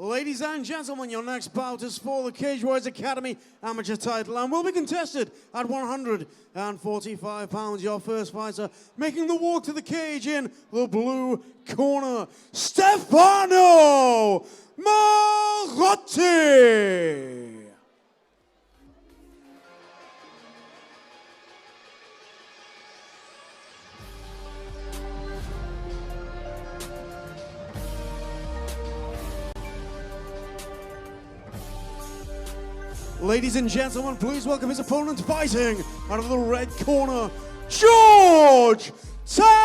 Ladies and gentlemen, your next bout is for the Cage Warriors Academy amateur title and will be contested at 145 pounds. Your first fighter making the walk to the cage in the blue corner, Stefano Morotti. Ladies and gentlemen, please welcome his opponent fighting out of the red corner, George Tanasa.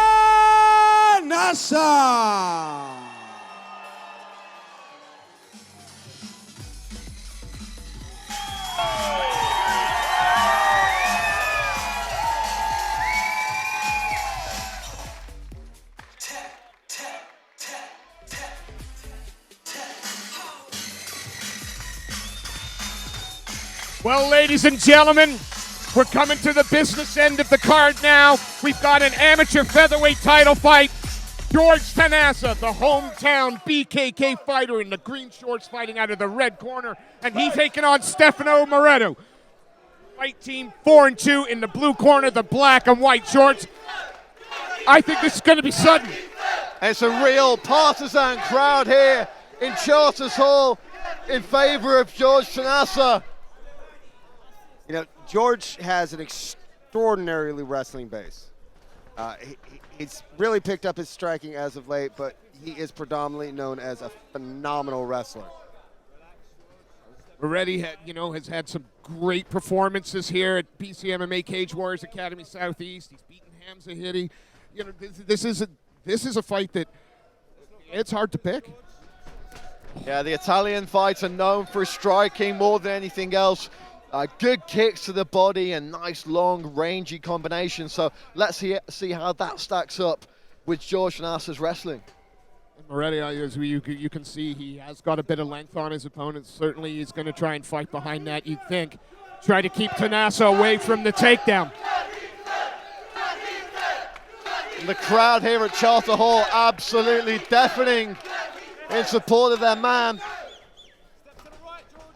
Well, ladies and gentlemen, we're coming to the business end of the card now. We've got an amateur featherweight title fight. George Tanasa, the hometown BKK fighter in the green shorts, fighting out of the red corner. And he's taking on Stefano Morotti. Fight team 4-2 in the blue corner, the black and white shorts. I think this is going to be sudden. It's a real partisan crowd here in Charters Hall in favor of George Tanasa. You know, George has an extraordinarily wrestling base. He's really picked up his striking as of late, but he is predominantly known as a phenomenal wrestler. Morotti has had some great performances here at PC MMA Cage Warriors Academy Southeast. He's beaten Hamza Hiddy. You know, this is a fight that it's hard to pick. Yeah, the Italian fights are known for striking more than anything else. Good kicks to the body and nice long rangy combinations. So let's see how that stacks up with George Tanasa's wrestling. And Morotti, as you can see, he has got a bit of length on his opponent. Certainly he's going to try and fight behind that, you'd think. Try to keep Tanasa away from the takedown. And the crowd here at Charter Hall absolutely deafening in support of their man.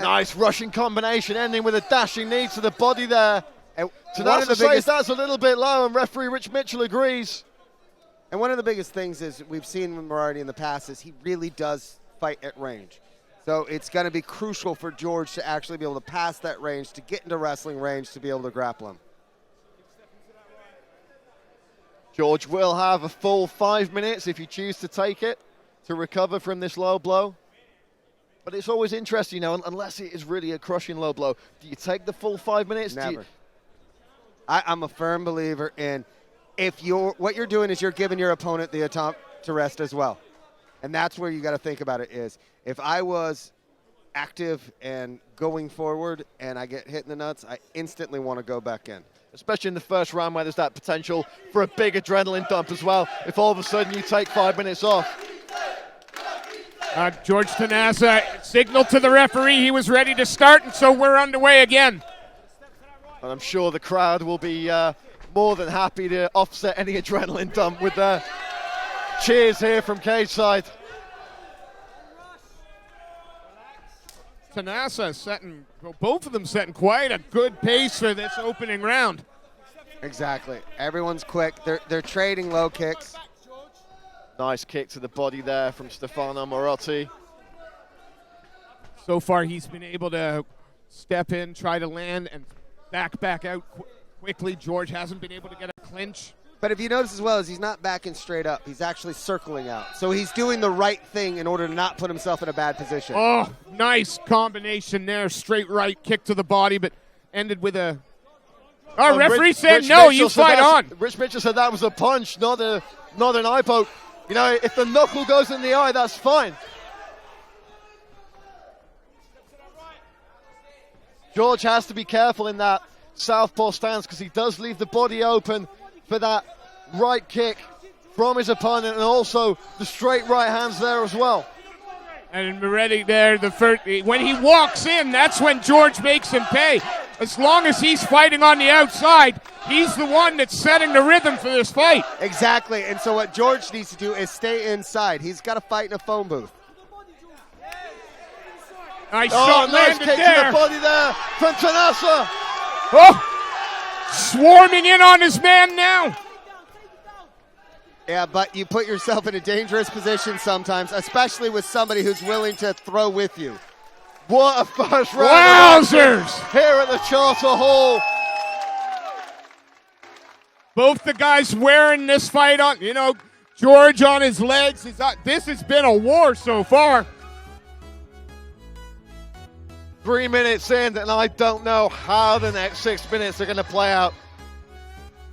Nice rushing combination, ending with a dashing knee to the body there. And Tanasa says that's a little bit low, and referee Rich Mitchell agrees. And one of the biggest things is we've seen with Morotti in the past is he really does fight at range. So it's going to be crucial for George to actually be able to pass that range, to get into wrestling range, to be able to grapple him. George will have a full 5 minutes if you choose to take it to recover from this low blow. But it's always interesting, unless it is really a crushing low blow. Do you take the full 5 minutes? Never. I'm a firm believer in what you're doing is you're giving your opponent the time to rest as well. And that's where you got to think about it is, if I was active and going forward and I get hit in the nuts, I instantly want to go back in. Especially in the first round where there's that potential for a big adrenaline dump as well, if all of a sudden you take 5 minutes off. George Tanasa signaled to the referee he was ready to start, and so we're underway again. And I'm sure the crowd will be more than happy to offset any adrenaline dump with the cheers here from cage side. Tanasa both of them setting quite a good pace for this opening round. Exactly. Everyone's quick. They're trading low kicks. Nice kick to the body there from Stefano Morotti. So far, he's been able to step in, try to land, and back out quickly. George hasn't been able to get a clinch. But if you notice as well, is he's not backing straight up. He's actually circling out. So he's doing the right thing in order to not put himself in a bad position. Oh, nice combination there. Straight right kick to the body, but ended with a... Oh, referee said no, you fight on. Rich Mitchell said that was a punch, not an eye poke. You know, if the knuckle goes in the eye, that's fine. George has to be careful in that southpaw stance because he does leave the body open for that right kick from his opponent, and also the straight right hands there as well. And Morotti there, when he walks in, that's when George makes him pay. As long as he's fighting on the outside, he's the one that's setting the rhythm for this fight. Exactly, and so what George needs to do is stay inside. He's got to fight in a phone booth. Nice Oh, shot nice landed kick to there. the body there from Tanasa. Oh, swarming in on his man now. Yeah, but you put yourself in a dangerous position sometimes, especially with somebody who's willing to throw with you. What a first round Wowzers! here at the Charter Hall. Both the guys wearing this fight on, George on his legs. This has been a war so far. 3 minutes in, and I don't know how the next 6 minutes are going to play out.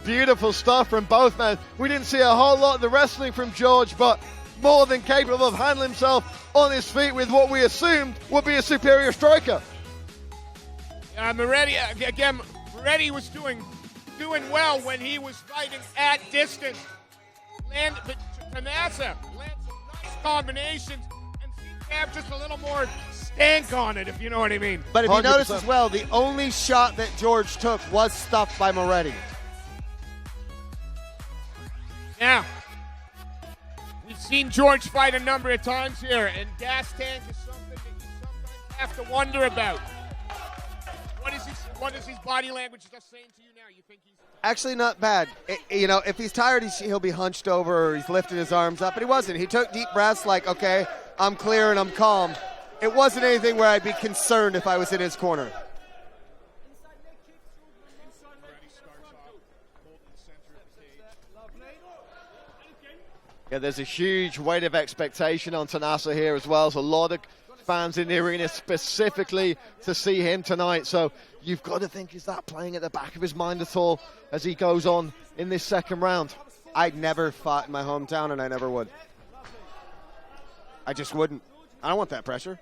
Beautiful stuff from both men. We didn't see a whole lot of the wrestling from George, but more than capable of handling himself on his feet with what we assumed would be a superior striker. Morotti was doing well when he was fighting at distance. But Tanasa lands some nice combinations and seems to have just a little more stank on it, if you know what I mean. But if you 100%. notice as well, the only shot that George took was stuffed by Morotti. Now, we've seen George fight a number of times here, and gas tank is something that you sometimes have to wonder about. What is his body language just saying to you now? You think he's Actually, not bad. If he's tired, he'll be hunched over or he's lifting his arms up, but he wasn't. He took deep breaths like, okay, I'm clear and I'm calm. It wasn't anything where I'd be concerned if I was in his corner. Yeah, there's a huge weight of expectation on Tanasa here as well. There's a lot of fans in the arena specifically to see him tonight. So you've got to think, is that playing at the back of his mind at all as he goes on in this second round? I'd never fought in my hometown, and I never would. I just wouldn't. I don't want that pressure.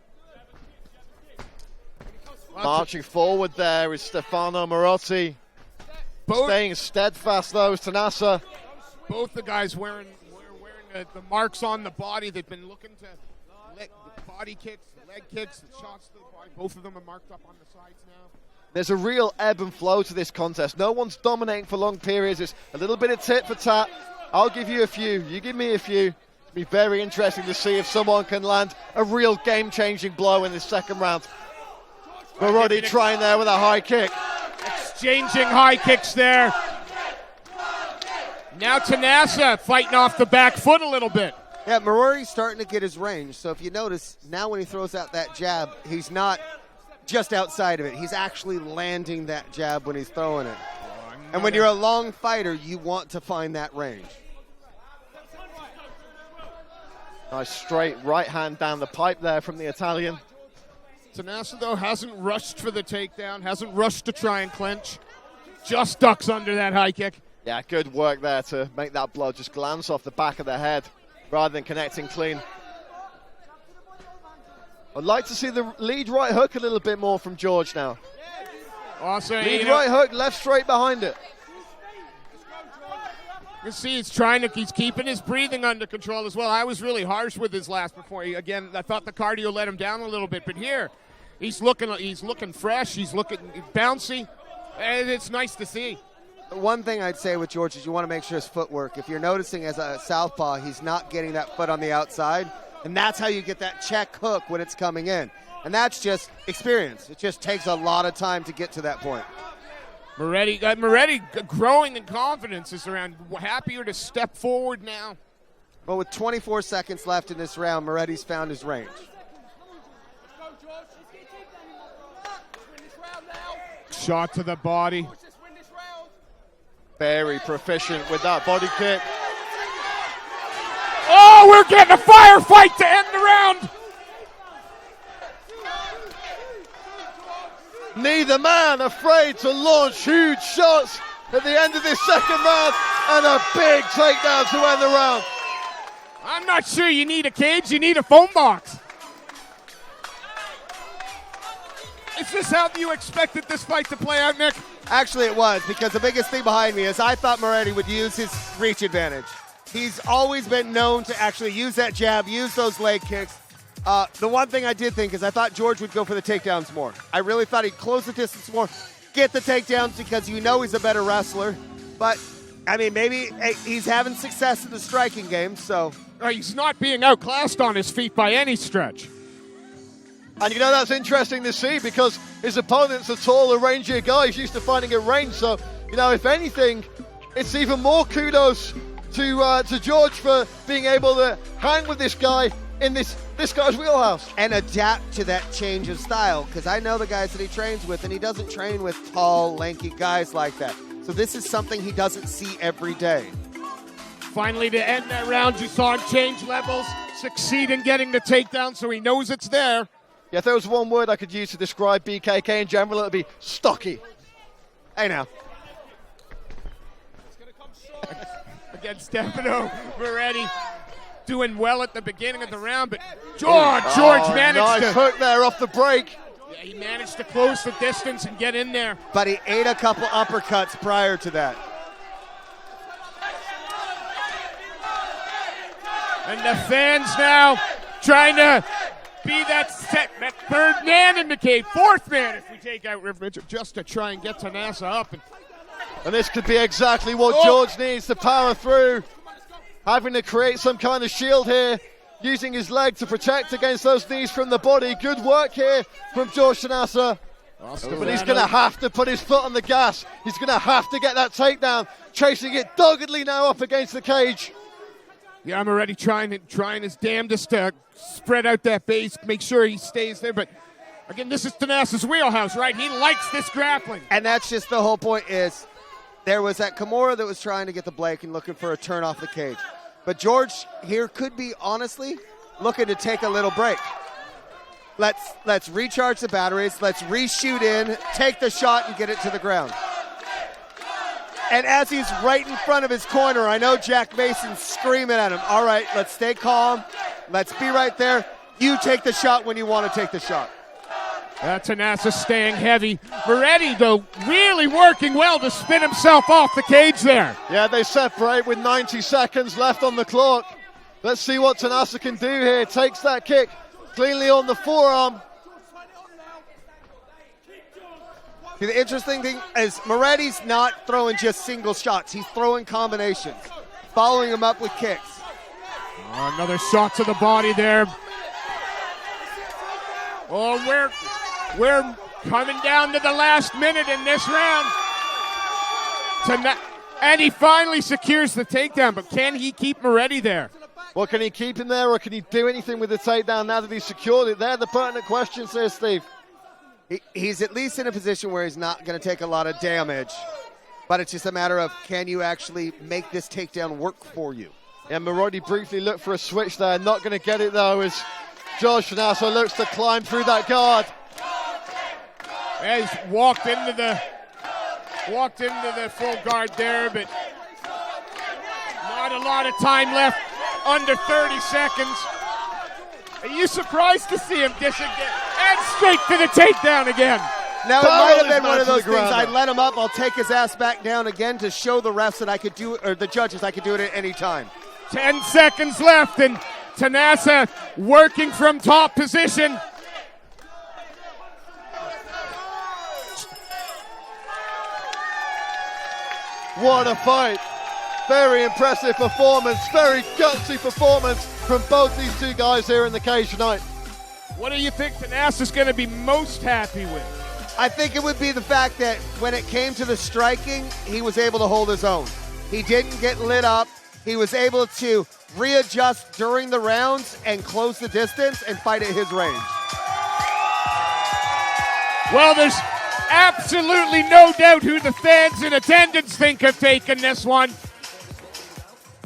Marching forward there is Stefano Morotti. Staying steadfast though is Tanasa. both the guys wearing the marks on the body. They've been looking to let the body kicks, the leg kicks, the shots to the body. Both of them are marked up on the sides now. There's a real ebb and flow to this contest. No one's dominating for long periods. It's a little bit of tit for tat. I'll give you a few. You give me a few. It'll be very interesting to see if someone can land a real game-changing blow in this second round. Morotti trying there with a high kick. Exchanging high kicks there. Now Tanasa fighting off the back foot a little bit. Yeah, Morotti's starting to get his range. So if you notice, now when he throws out that jab, he's not just outside of it. He's actually landing that jab when he's throwing it. And when you're a long fighter, you want to find that range. Nice straight right hand down the pipe there from the Italian. Tanasa, though, hasn't rushed for the takedown, hasn't rushed to try and clinch. Just ducks under that high kick. Yeah, good work there to make that blow just glance off the back of the head rather than connecting clean. I'd like to see the lead right hook a little bit more from George now. Also, Lead right hook, left straight behind it. You see, he's keeping his breathing under control as well. I was really harsh with his last before. Again, I thought the cardio let him down a little bit, but here, he's looking fresh. He's looking bouncy, and it's nice to see. One thing I'd say with George is you want to make sure his footwork. If you're noticing as a southpaw, he's not getting that foot on the outside, and that's how you get that check hook when it's coming in. And that's just experience. It just takes a lot of time to get to that point. Morotti growing in confidence is around, happier to step forward now. But with 24 seconds left in this round, Morotti's found his range. Shot to the body. Very proficient with that body kick. Oh, we're getting a firefight to end the round. Neither man afraid to launch huge shots at the end of this second round, and a big takedown to end the round. I'm not sure you need a cage, you need a foam box. Is this how you expected this fight to play out, Nick? Actually, it was, because the biggest thing behind me is I thought Morotti would use his reach advantage. He's always been known to actually use that jab, use those leg kicks. The one thing I did think is I thought George would go for the takedowns more. I really thought he'd close the distance more, get the takedowns because you know he's a better wrestler. But, I mean, maybe he's having success in the striking game, so. He's not being outclassed on his feet by any stretch. And you know, that's interesting to see because his opponent's a taller, rangier guy. He's used to fighting at range. So, you know, if anything, it's even more kudos to George for being able to hang with this guy in this guy's wheelhouse. And adapt to that change of style, because I know the guys that he trains with, and he doesn't train with tall, lanky guys like that. So this is something he doesn't see every day. Finally, to end that round, you saw him change levels, succeed in getting the takedown, so he knows it's there. Yeah, if there was one word I could use to describe BKK in general, it would be stocky. Hey now. Against Stefano Morotti, doing well at the beginning of the round, but George managed nice hook there off the break. Yeah, he managed to close the distance and get in there. But he ate a couple uppercuts prior to that. And the fans now trying to be that third man in the cage, fourth man if we take out River Mitchell, just to try and get Tanasa up. And this could be exactly what George needs to power through. Having to create some kind of shield here, using his leg to protect against those knees from the body. Good work here from George Tanasa. But he's going to have to put his foot on the gas. He's going to have to get that takedown, chasing it doggedly now up against the cage. Yeah, I'm already trying his damnedest to spread out that base, make sure he stays there. But again, this is Tanasa's wheelhouse, right? He likes this grappling. And that's just the whole point is there was that Kimura that was trying to get the Blake and looking for a turn off the cage. But George here could be, honestly, looking to take a little break. Let's recharge the batteries. Let's reshoot in, take the shot, and get it to the ground. And as he's right in front of his corner, I know Jack Mason's screaming at him, all right, let's stay calm. Let's be right there. You take the shot when you want to take the shot. Tanasa staying heavy. Morotti, though, really working well to spin himself off the cage there. Yeah, they separate with 90 seconds left on the clock. Let's see what Tanasa can do here. Takes that kick cleanly on the forearm. See, the interesting thing is Morotti's not throwing just single shots. He's throwing combinations, following him up with kicks. Another shot to the body there. Oh, we're coming down to the last minute in this round. And he finally secures the takedown, but can he keep Morotti there? Well, can he keep him there, or can he do anything with the takedown now that he's secured it? They're the pertinent questions there, Steve. He's at least in a position where he's not going to take a lot of damage, but it's just a matter of can you actually make this takedown work for you? And Morotti briefly looked for a switch there. Not going to get it, though, as George Tanasa looks to climb through that guard. He's walked into the full guard there, but not a lot of time left. Under 30 seconds. Are you surprised to see him dish again? And straight to the takedown again. Now, it might have been one of those things. I let him up. I'll take his ass back down again to show the refs that I could do, or the judges, I could do it at any time. 10 seconds left, and Tanasa working from top position. What a fight. Very impressive performance, very gutsy performance from both these two guys here in the cage tonight. What do you think Tanasa's going to be most happy with? I think it would be the fact that when it came to the striking, he was able to hold his own. He didn't get lit up. He was able to readjust during the rounds and close the distance and fight at his range. Well, there's absolutely no doubt who the fans in attendance think have taken this one.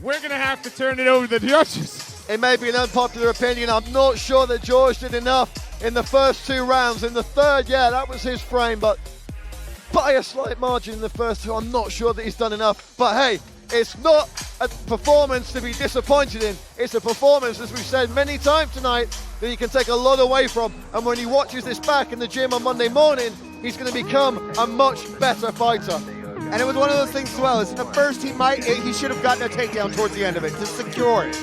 We're going to have to turn it over to the judges. It may be an unpopular opinion. I'm not sure that George did enough in the first two rounds. In the third, yeah, that was his frame, but by a slight margin in the first two, I'm not sure that he's done enough. But hey, it's not a performance to be disappointed in. It's a performance, as we've said many times tonight, that you can take a lot away from. And when he watches this back in the gym on Monday morning, he's going to become a much better fighter. And it was one of those things as well. Is in the first, he should have gotten a takedown towards the end of it to secure it.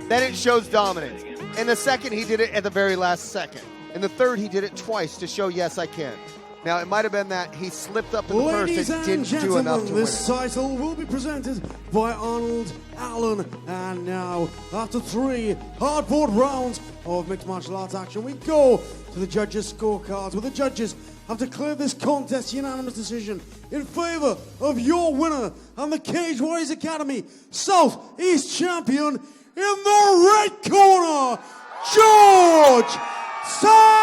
Then it shows dominance. In the second, he did it at the very last second. In the third, he did it twice to show, yes, I can. Now, it might have been that he slipped up in the Ladies first and and didn't do enough gentlemen, to win this it. title will be presented by Arnold Allen. And now, after 3 hard-fought rounds of mixed martial arts action, we go to the judges' scorecards, where the judges have declared this contest unanimous decision in favor of your winner and the Cage Warriors Academy Southeast champion in the red corner, George Tanasa.